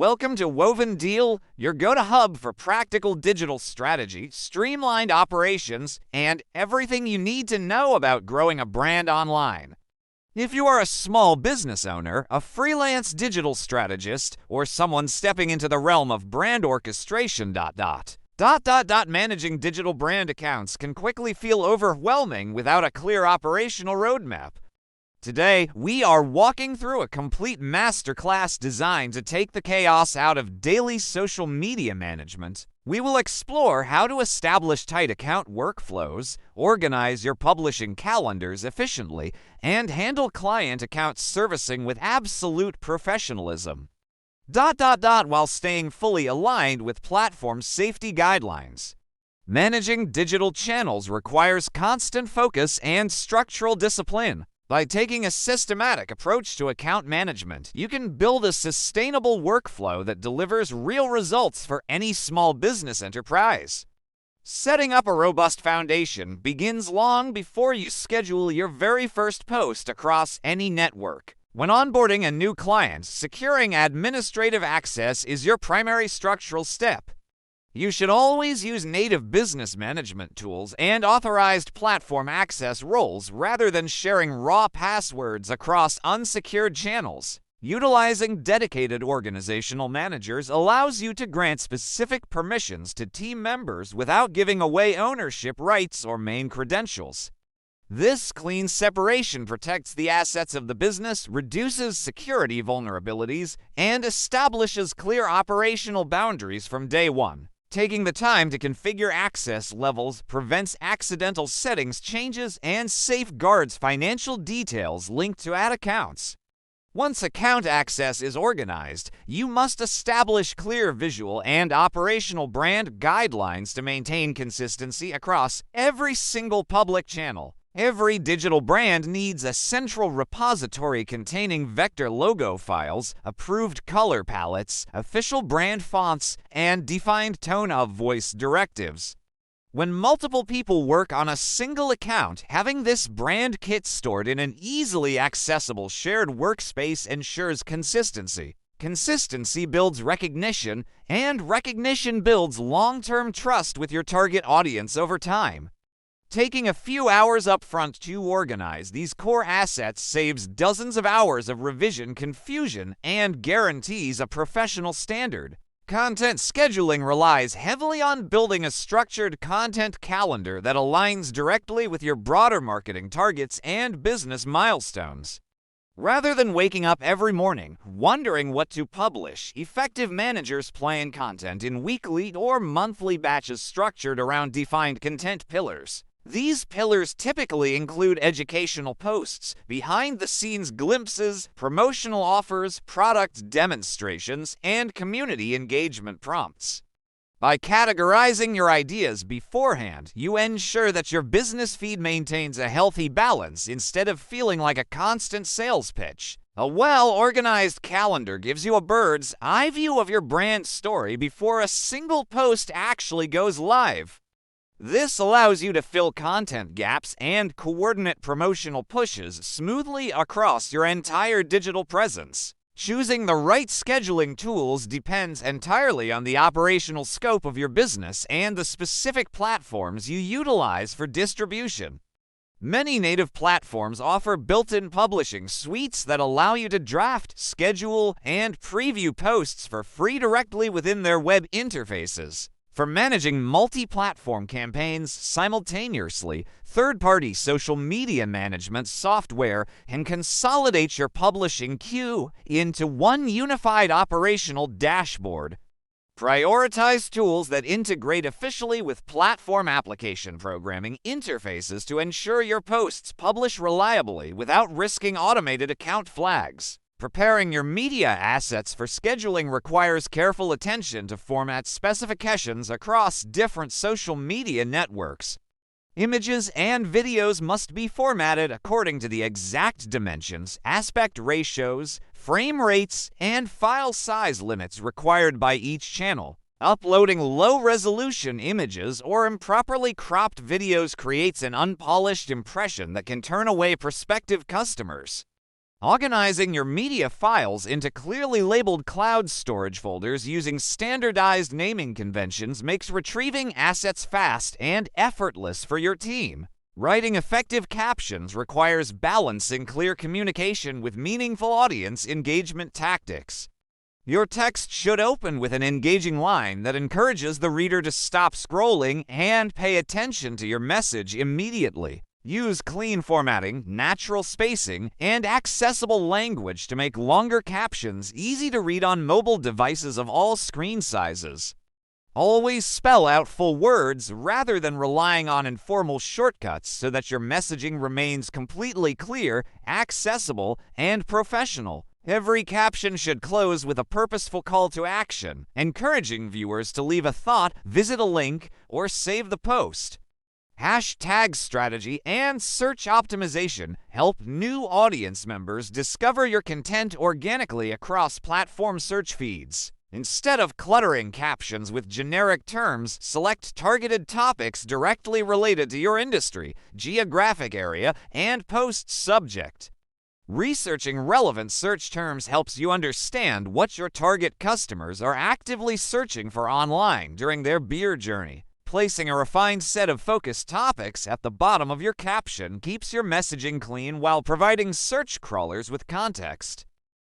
Welcome to Woven Deal, your go-to hub for practical digital strategy, streamlined operations, and everything you need to know about growing a brand online. If you are a small business owner, a freelance digital strategist, or someone stepping into the realm of brand orchestration, managing digital brand accounts can quickly feel overwhelming without a clear operational roadmap. Today, we are walking through a complete masterclass designed to take the chaos out of daily social media management. We will explore how to establish tight account workflows, organize your publishing calendars efficiently, and handle client account servicing with absolute professionalism. While staying fully aligned with platform safety guidelines. Managing digital channels requires constant focus and structural discipline. By taking a systematic approach to account management, you can build a sustainable workflow that delivers real results for any small business enterprise. Setting up a robust foundation begins long before you schedule your very first post across any network. When onboarding a new client, securing administrative access is your primary structural step. You should always use native business management tools and authorized platform access roles rather than sharing raw passwords across unsecured channels. Utilizing dedicated organizational managers allows you to grant specific permissions to team members without giving away ownership rights or main credentials. This clean separation protects the assets of the business, reduces security vulnerabilities, and establishes clear operational boundaries from day one. Taking the time to configure access levels prevents accidental settings changes and safeguards financial details linked to ad accounts. Once account access is organized, you must establish clear visual and operational brand guidelines to maintain consistency across every single public channel. Every digital brand needs a central repository containing vector logo files, approved color palettes, official brand fonts, and defined tone of voice directives. When multiple people work on a single account, having this brand kit stored in an easily accessible shared workspace ensures consistency. Consistency builds recognition, and recognition builds long-term trust with your target audience over time. Taking a few hours up front to organize these core assets saves dozens of hours of revision confusion and guarantees a professional standard. Content scheduling relies heavily on building a structured content calendar that aligns directly with your broader marketing targets and business milestones. Rather than waking up every morning wondering what to publish, effective managers plan content in weekly or monthly batches structured around defined content pillars. These pillars typically include educational posts, behind-the-scenes glimpses, promotional offers, product demonstrations, and community engagement prompts. By categorizing your ideas beforehand, you ensure that your business feed maintains a healthy balance instead of feeling like a constant sales pitch. A well-organized calendar gives you a bird's eye view of your brand story before a single post actually goes live. This allows you to fill content gaps and coordinate promotional pushes smoothly across your entire digital presence. Choosing the right scheduling tools depends entirely on the operational scope of your business and the specific platforms you utilize for distribution. Many native platforms offer built-in publishing suites that allow you to draft, schedule, and preview posts for free directly within their web interfaces. For managing multi-platform campaigns simultaneously, third-party social media management software can consolidate your publishing queue into one unified operational dashboard. Prioritize tools that integrate efficiently with platform application programming interfaces to ensure your posts publish reliably without risking automated account flags. Preparing your media assets for scheduling requires careful attention to format specifications across different social media networks. Images and videos must be formatted according to the exact dimensions, aspect ratios, frame rates, and file size limits required by each channel. Uploading low-resolution images or improperly cropped videos creates an unpolished impression that can turn away prospective customers. Organizing your media files into clearly labeled cloud storage folders using standardized naming conventions makes retrieving assets fast and effortless for your team. Writing effective captions requires balancing clear communication with meaningful audience engagement tactics. Your text should open with an engaging line that encourages the reader to stop scrolling and pay attention to your message immediately. Use clean formatting, natural spacing, and accessible language to make longer captions easy to read on mobile devices of all screen sizes. Always spell out full words rather than relying on informal shortcuts so that your messaging remains completely clear, accessible, and professional. Every caption should close with a purposeful call to action, encouraging viewers to leave a thought, visit a link, or save the post. Hashtag strategy and search optimization help new audience members discover your content organically across platform search feeds. Instead of cluttering captions with generic terms, select targeted topics directly related to your industry, geographic area, and post subject. Researching relevant search terms helps you understand what your target customers are actively searching for online during their beer journey. Placing a refined set of focused topics at the bottom of your caption keeps your messaging clean while providing search crawlers with context.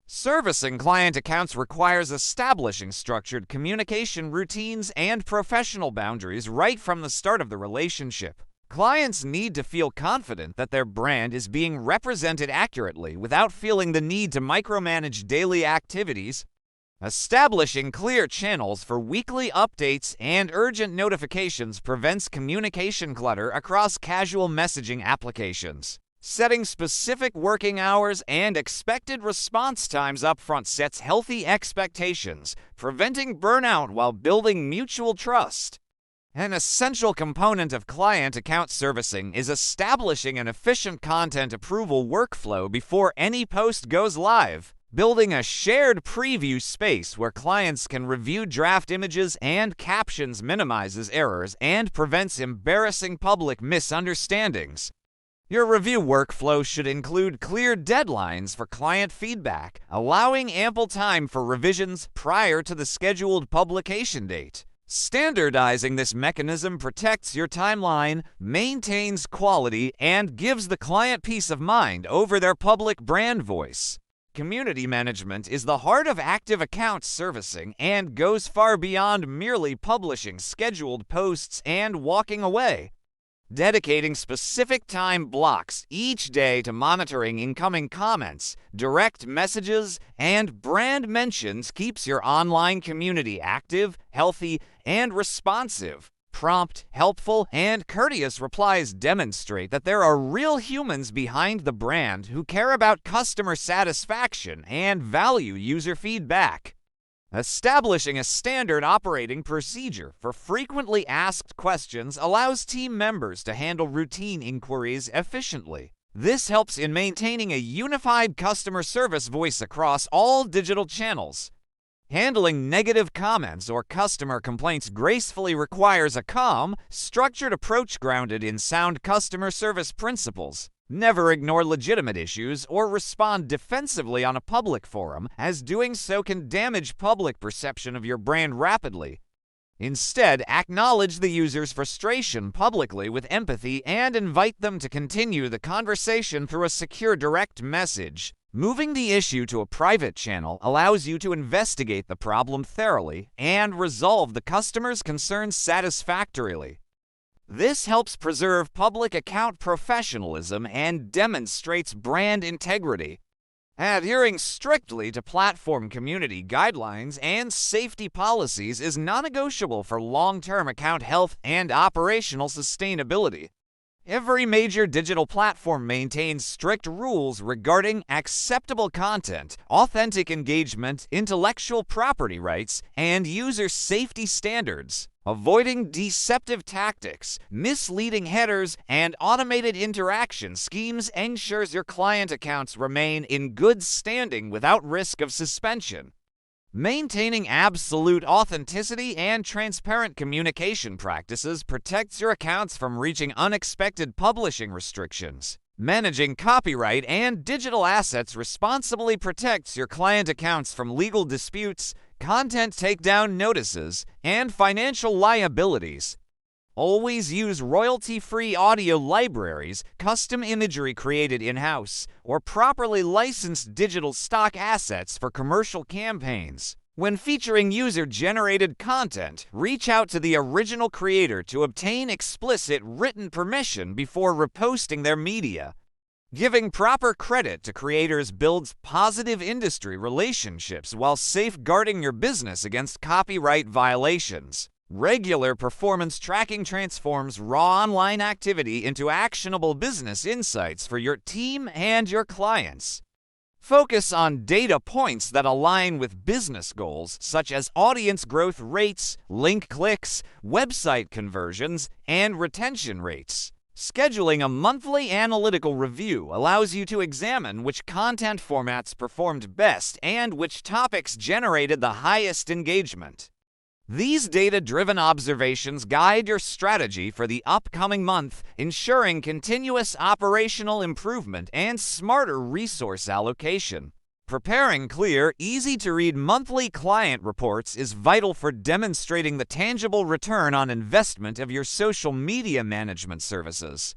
Servicing client accounts requires establishing structured communication routines and professional boundaries right from the start of the relationship. Clients need to feel confident that their brand is being represented accurately without feeling the need to micromanage daily activities. Establishing clear channels for weekly updates and urgent notifications prevents communication clutter across casual messaging applications. Setting specific working hours and expected response times upfront sets healthy expectations, preventing burnout while building mutual trust. An essential component of client account servicing is establishing an efficient content approval workflow before any post goes live. Building a shared preview space where clients can review draft images and captions minimizes errors and prevents embarrassing public misunderstandings. Your review workflow should include clear deadlines for client feedback, allowing ample time for revisions prior to the scheduled publication date. Standardizing this mechanism protects your timeline, maintains quality, and gives the client peace of mind over their public brand voice. Community management is the heart of active account servicing and goes far beyond merely publishing scheduled posts and walking away. Dedicating specific time blocks each day to monitoring incoming comments, direct messages, and brand mentions keeps your online community active, healthy, and responsive. Prompt, helpful, and courteous replies demonstrate that there are real humans behind the brand who care about customer satisfaction and value user feedback. Establishing a standard operating procedure for frequently asked questions allows team members to handle routine inquiries efficiently. This helps in maintaining a unified customer service voice across all digital channels. Handling negative comments or customer complaints gracefully requires a calm, structured approach grounded in sound customer service principles. Never ignore legitimate issues or respond defensively on a public forum, as doing so can damage public perception of your brand rapidly. Instead, acknowledge the user's frustration publicly with empathy and invite them to continue the conversation through a secure direct message. Moving the issue to a private channel allows you to investigate the problem thoroughly and resolve the customer's concerns satisfactorily. This helps preserve public account professionalism and demonstrates brand integrity. Adhering strictly to platform community guidelines and safety policies is non-negotiable for long-term account health and operational sustainability. Every major digital platform maintains strict rules regarding acceptable content, authentic engagement, intellectual property rights, and user safety standards. Avoiding deceptive tactics, misleading headers, and automated interaction schemes ensures your client accounts remain in good standing without risk of suspension. Maintaining absolute authenticity and transparent communication practices protects your accounts from reaching unexpected publishing restrictions. Managing copyright and digital assets responsibly protects your client accounts from legal disputes, content takedown notices, and financial liabilities. Always use royalty-free audio libraries, custom imagery created in-house, or properly licensed digital stock assets for commercial campaigns. When featuring user-generated content, reach out to the original creator to obtain explicit written permission before reposting their media. Giving proper credit to creators builds positive industry relationships while safeguarding your business against copyright violations. Regular performance tracking transforms raw online activity into actionable business insights for your team and your clients. Focus on data points that align with business goals, such as audience growth rates, link clicks, website conversions, and retention rates. Scheduling a monthly analytical review allows you to examine which content formats performed best and which topics generated the highest engagement. These data-driven observations guide your strategy for the upcoming month, ensuring continuous operational improvement and smarter resource allocation. Preparing clear, easy-to-read monthly client reports is vital for demonstrating the tangible return on investment of your social media management services.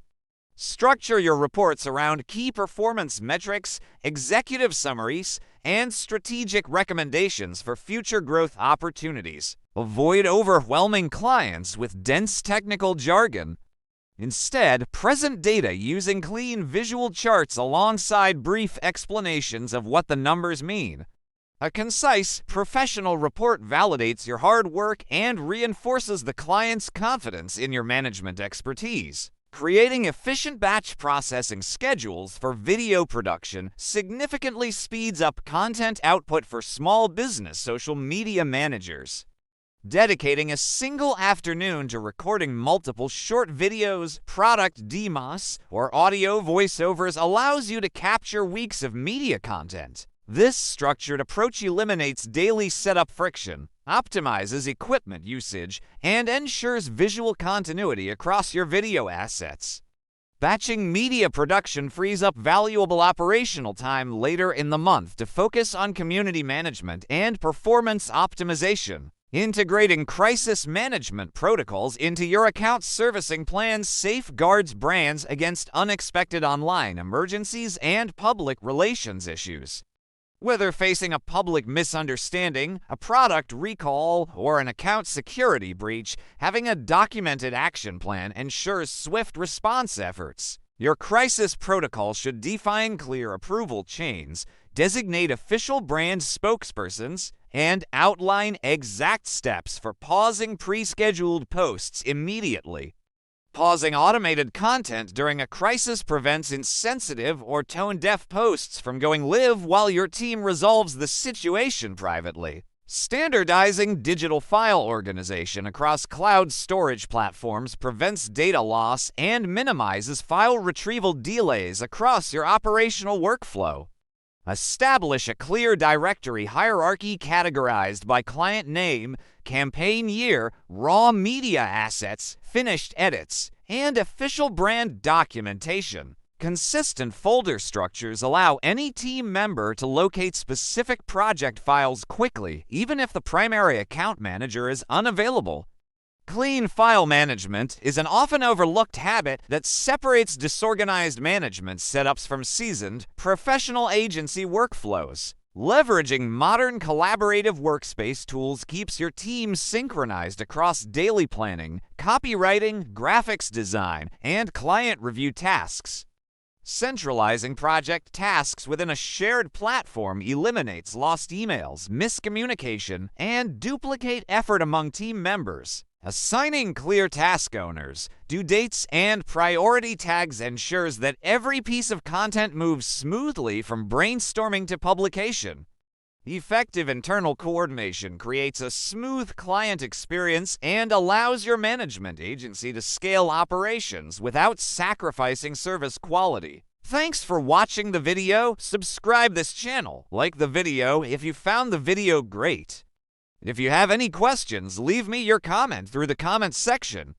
Structure your reports around key performance metrics, executive summaries, and strategic recommendations for future growth opportunities. Avoid overwhelming clients with dense technical jargon. Instead, present data using clean visual charts alongside brief explanations of what the numbers mean. A concise, professional report validates your hard work and reinforces the client's confidence in your management expertise. Creating efficient batch processing schedules for video production significantly speeds up content output for small business social media managers. Dedicating a single afternoon to recording multiple short videos, product demos, or audio voiceovers allows you to capture weeks of media content. This structured approach eliminates daily setup friction, optimizes equipment usage, and ensures visual continuity across your video assets. Batching media production frees up valuable operational time later in the month to focus on community management and performance optimization. Integrating crisis management protocols into your account servicing plans safeguards brands against unexpected online emergencies and public relations issues. Whether facing a public misunderstanding, a product recall, or an account security breach, having a documented action plan ensures swift response efforts. Your crisis protocol should define clear approval chains, designate official brand spokespersons, and outline exact steps for pausing pre-scheduled posts immediately. Pausing automated content during a crisis prevents insensitive or tone-deaf posts from going live while your team resolves the situation privately. Standardizing digital file organization across cloud storage platforms prevents data loss and minimizes file retrieval delays across your operational workflow. Establish a clear directory hierarchy categorized by client name, campaign year, raw media assets, finished edits, and official brand documentation. Consistent folder structures allow any team member to locate specific project files quickly, even if the primary account manager is unavailable. Clean file management is an often overlooked habit that separates disorganized management setups from seasoned, professional agency workflows. Leveraging modern collaborative workspace tools keeps your team synchronized across daily planning, copywriting, graphics design, and client review tasks. Centralizing project tasks within a shared platform eliminates lost emails, miscommunication, and duplicate effort among team members. Assigning clear task owners, due dates, and priority tags ensures that every piece of content moves smoothly from brainstorming to publication. Effective internal coordination creates a smooth client experience and allows your management agency to scale operations without sacrificing service quality. Thanks for watching the video. Subscribe this channel. Like the video if you found the video great. If you have any questions, leave me your comment through the comments section.